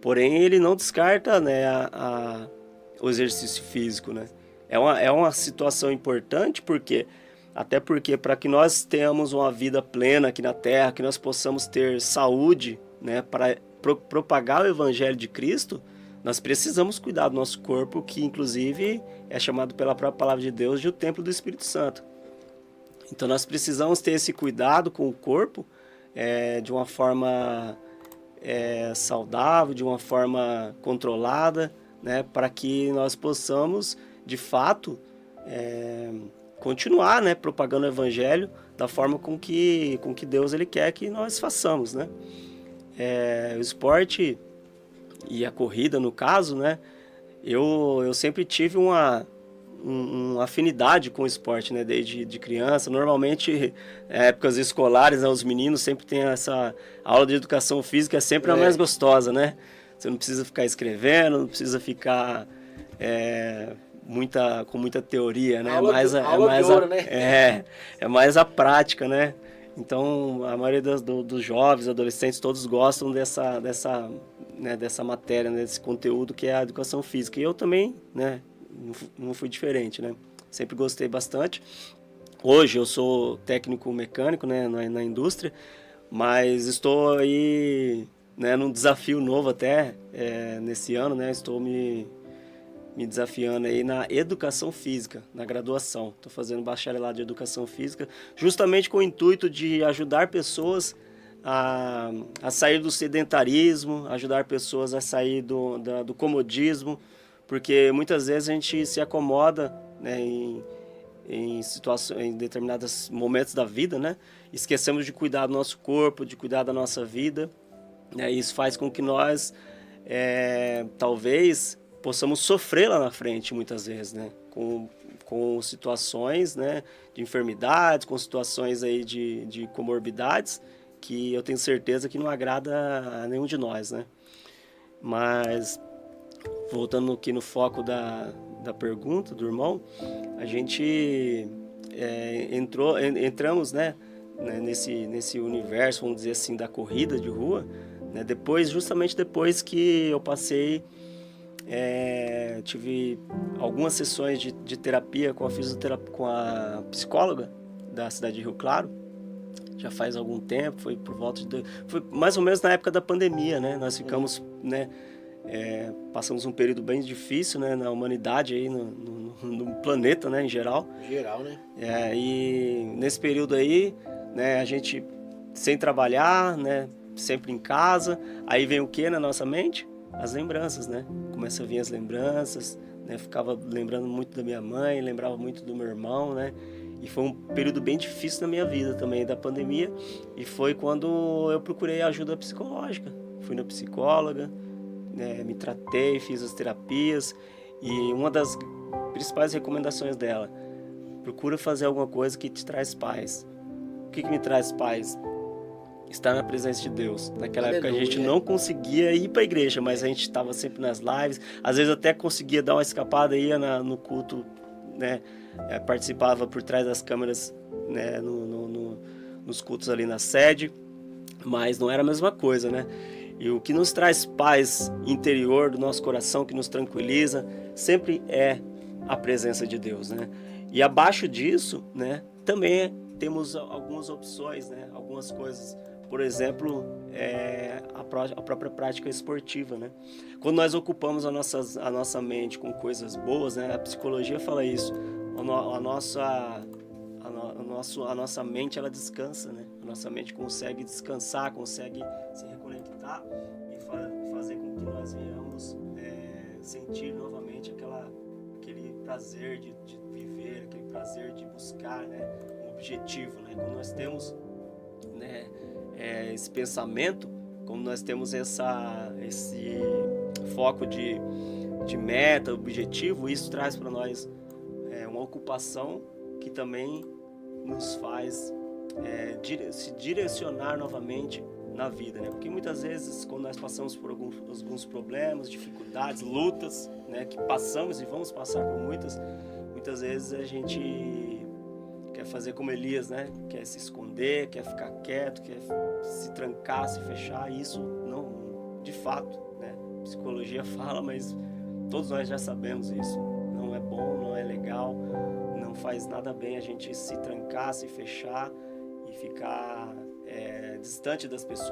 Porém, ele não descarta, né, o exercício físico, né? É uma situação importante até porque para que nós tenhamos uma vida plena aqui na Terra, que nós possamos ter saúde, né, para propagar o Evangelho de Cristo, nós precisamos cuidar do nosso corpo, que inclusive é chamado pela própria palavra de Deus de o templo do Espírito Santo. Então nós precisamos ter esse cuidado com o corpo de uma forma saudável, de uma forma controlada, né, para que nós possamos, de fato, continuar, né, propagando o Evangelho da forma com que Deus ele quer que nós façamos, né? O esporte e a corrida, no caso, né, eu sempre tive uma afinidade com o esporte, né, desde de criança. Normalmente, épocas escolares, né, os meninos sempre têm essa aula de educação física, é sempre a mais gostosa, né? Você não precisa ficar escrevendo, não precisa ficar com muita teoria, né? É mais a prática, né? Então, a maioria dos jovens, adolescentes, todos gostam dessa matéria, né, desse conteúdo que é a educação física. E eu também, né, não fui diferente, né? Sempre gostei bastante. Hoje eu sou técnico mecânico, né, na indústria, mas estou aí, né, num desafio novo até nesse ano, né? Estou me desafiando aí na educação física, na graduação. Estou fazendo bacharelado de educação física, justamente com o intuito de ajudar pessoas a sair do sedentarismo, ajudar pessoas a sair do comodismo, porque muitas vezes a gente se acomoda, né, em situações, em determinados momentos da vida, né? Esquecemos de cuidar do nosso corpo, de cuidar da nossa vida, né? Isso faz com que nós, talvez, possamos sofrer lá na frente, muitas vezes, né? Com situações, né, de enfermidades, com situações aí de comorbidades, que eu tenho certeza que não agrada a nenhum de nós, né? Mas, voltando aqui no foco da pergunta do irmão, a gente entramos, né, nesse universo, vamos dizer assim, da corrida de rua, né, justamente depois que eu passei, tive algumas sessões de terapia com a psicóloga da cidade de Rio Claro. Já faz algum tempo, foi mais ou menos na época da pandemia, né? Nós ficamos, né, passamos um período bem difícil, né, na humanidade aí, no planeta, né, em geral. Geral, né? E nesse período aí, né, a gente sem trabalhar, né, sempre em casa, aí vem o que na nossa mente? As lembranças, né? Começa a vir as lembranças, né? Ficava lembrando muito da minha mãe, lembrava muito do meu irmão, né? E foi um período bem difícil na minha vida também, da pandemia. E foi quando eu procurei ajuda psicológica. Fui na psicóloga, né, me tratei, fiz as terapias. E uma das principais recomendações dela: procura fazer alguma coisa que te traz paz. O que me traz paz? Estar na presença de Deus. Naquela época a gente não conseguia ir para a igreja, mas a gente estava sempre nas lives. Às vezes até conseguia dar uma escapada, ia no culto, né? Participava por trás das câmeras, né, nos cultos ali na sede, mas não era a mesma coisa, né? E o que nos traz paz interior do nosso coração, que nos tranquiliza, sempre é a presença de Deus, né? E abaixo disso, né, também temos algumas opções, né? Algumas coisas. Por exemplo, a própria prática esportiva, né? Quando nós ocupamos a nossa mente com coisas boas, né? A psicologia fala isso. A nossa mente, ela descansa, né? A nossa mente consegue descansar, consegue se reconectar e fazer com que nós venhamos sentir novamente aquele prazer de viver, aquele prazer de buscar, né, um objetivo, né? Quando nós temos, né, esse pensamento, como nós temos esse foco de meta, objetivo, isso traz para nós uma ocupação que também nos faz se direcionar novamente na vida, né? Porque muitas vezes, quando nós passamos por alguns problemas, dificuldades, lutas, né, que passamos e vamos passar por muitas vezes a gente quer fazer como Elias, né? Quer se esconder, quer ficar quieto, quer se trancar, se fechar. E isso não, de fato, né, psicologia fala, mas todos nós já sabemos isso. Não é bom, não é legal, não faz nada bem a gente se trancar, se fechar e ficar distante das pessoas.